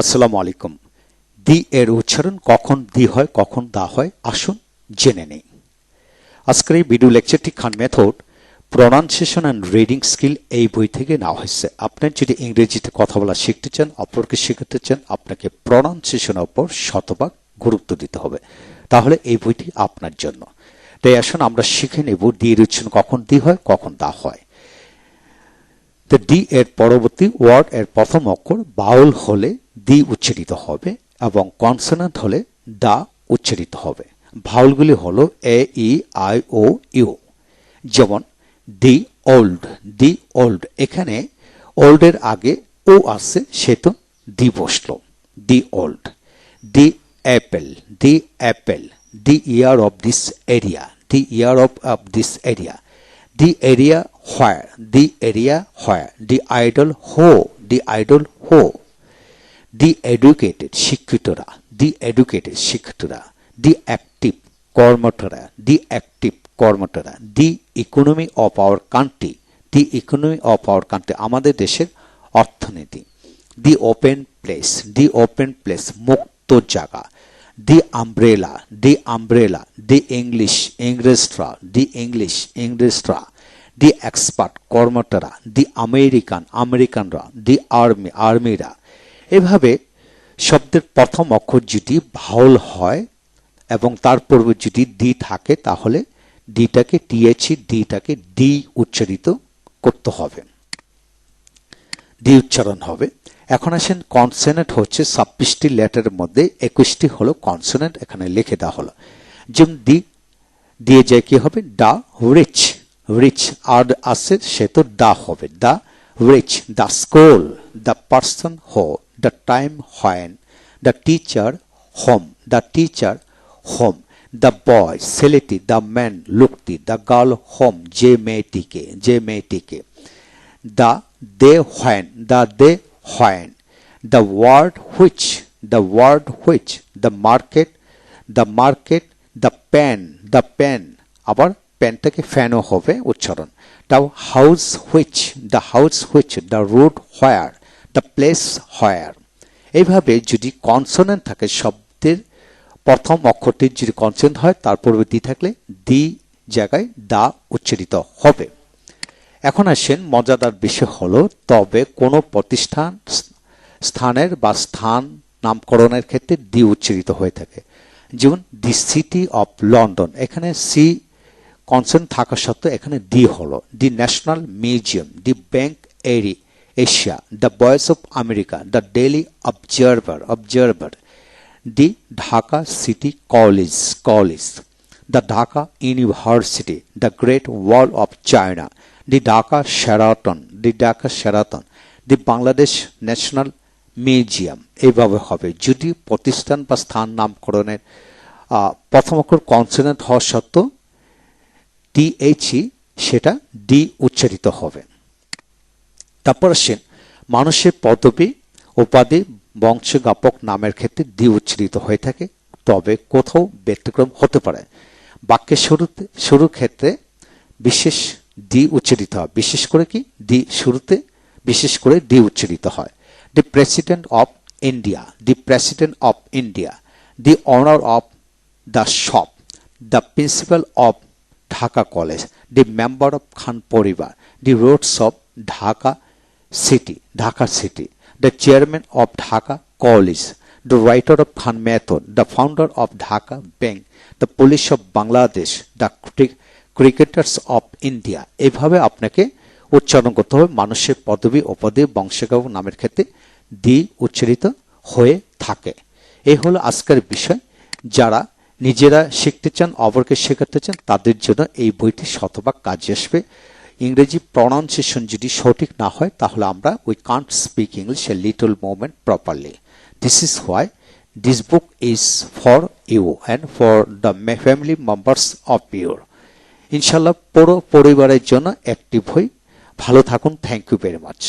আসসালামু আলাইকুম। দি এর উচ্চারণ কখন দি হয় কখন দা হয় আসুন জেনে নেই। আজকের এই ভিডিও লেকচারটি Khan method pronunciation and reading skill এই বই থেকে নেওয়া হয়েছে। আপনি যদি ইংরেজিতে কথা বলা শিখতে চান, অপরকে শেখাতে চান, আপনাকে প্রনাউন্সিয়েশনের উপর শতভাগ গুরুত্ব দিতে হবে, তাহলে এই বইটি আপনার জন্য। তাই আসুন আমরা শিখে নেব দি এর উচ্চারণ কখন দি হয় কখন দা হয়। তো ডি এর পরবর্তী ওয়ার্ড এর প্রথম অক্ষর বাউল হলে দি উচ্চারিত হবে এবং কনসোনেন্ট হলে দা উচ্চারিত হবে। ভাউলগুলি হলো এ, ই, আই, ও, ইউ। যেমন দি ওল্ড, দি ওল্ড, এখানে ওল্ড এর আগে ও আছে, সেহেতু দি বসলো, the old. The apple, the apple, the year of this area, the year of this area. The area where, the area where, the idol who, the idol who. The educated শিক্ষিতরা, the educated শিক্ষিতরা। The active কর্মঠরা, the active কর্মঠরা। The economy of our country, the economy of our country, আমাদের দেশের অর্থনীতি। The open place, the open place, মুক্ত জায়গা। The umbrella, the umbrella, the English, Englistra, the English, Englistra, the expert, কর্মঠরা, the American, আমেরিকানরা, the army, আর্মিরা। এভাবে শব্দের প্রথম অক্ষর যদি ভাউল হয় এবং তার পূর্বে যদি দি থাকে, তাহলে ডিটাকে টিএচই, ডিটাকে ডি উচ্চারিত করতে হবে, দি উচ্চারণ হবে। এখন আসেন কনসোনেন্ট হচ্ছে 26টি লেটারের মধ্যে 21টি হলো কনসোনেন্ট, এখানে লিখে দেওয়া হলো। যেমন দি দিয়ে যায় কি হবে, দা রিচ, রিচ আর আছে সে তো দা হবে, the rich. The school, the person who, the time when, the teacher home, the teacher home. The boy ছেলেটি, দা ম্যান লোকটি, দা গার্ল হোম যে মেয়েটিকে, যে মেয়েটিকে। The day when, the day when. The word which, the word which, the market, the market, the pen, the pen, আবার পেনটাকে ফ্যানও হবে উচ্চারণ। The house which, the house which, the road where, the place where। এইভাবে যদি consonant থাকে, শব্দের প্রথম অক্ষরটি যদি কনসোনেন্ট হয়, তার পূর্বে দি থাকলে দি জায়গায় দা উচ্চারিত হবে। এখন আসেন মজাদার বিষয় হলো, তবে কোনো প্রতিষ্ঠান স্থানের বা স্থান নামকরণের ক্ষেত্রে দি উচ্চারিত হয়ে থাকে। যেমন দি সিটি অফ লন্ডন, এখানে সি কনসোনেন্ট থাকা সত্ত্বেও এখানে দি হলো। The national museum, the bank Asia, the voice of America, the daily observer, observer. The Dhaka city college, college. The Dhaka university, the great wall of China, the Dhaka Sheraton, the Dhaka Sheraton. The Bangladesh national museum. এইভাবে হবে যদি প্রতিষ্ঠান বা স্থান নামকরণের প্রথম অক্ষর consonant হওয়া সত্ত্বেও টিএইচই সেটা ডি উচ্চারিত হবে। তারপর আসেন মানুষের পদবি, উপাধি, বংশজ্ঞাপক নামের ক্ষেত্রে দি উচ্চারিত হয়ে থাকে, তবে কোথাও ব্যতিক্রম হতে পারে। বাক্যের শুরুর ক্ষেত্রে বিশেষ দি উচ্চারিত হয়, বিশেষ করে কি দি শুরুতে বিশেষ করে দি উচ্চারিত হয়। The President of India, the President of India, the owner of the shop, the principal of Dhaka College, the member of Khan Poribar, the roads of Dhaka City, Dhaka City, the chairman of Dhaka College, the writer of Khan Method, the founder of Dhaka Bank, the police of Bangladesh, the cricketers of India। এভাবে আপনাকে উচ্চারণ করতে হবে। মানুষের পদবি, উপাধি, বংশজ্ঞাপক নামের ক্ষেত্রে দি উচ্চারিত হয়ে থাকে। এই হলো আজকের বিষয়। যারা নিজেরা শিখতে চান, অপরকে শেখাতে চান, তাদের জন্য এই বইটি শতভাগ কাজে আসবে। ইংরেজি প্রনাউন্সিয়েশন যদি সঠিক না হয়, তাহলে আমরা we can't speak English a little moment properly. This is why this book is for you and for the family members of your. ইনশাল্লাহ পুরো পরিবারের জন্য অ্যাক্টিভ হই। ভালো থাকুন। Thank you very much.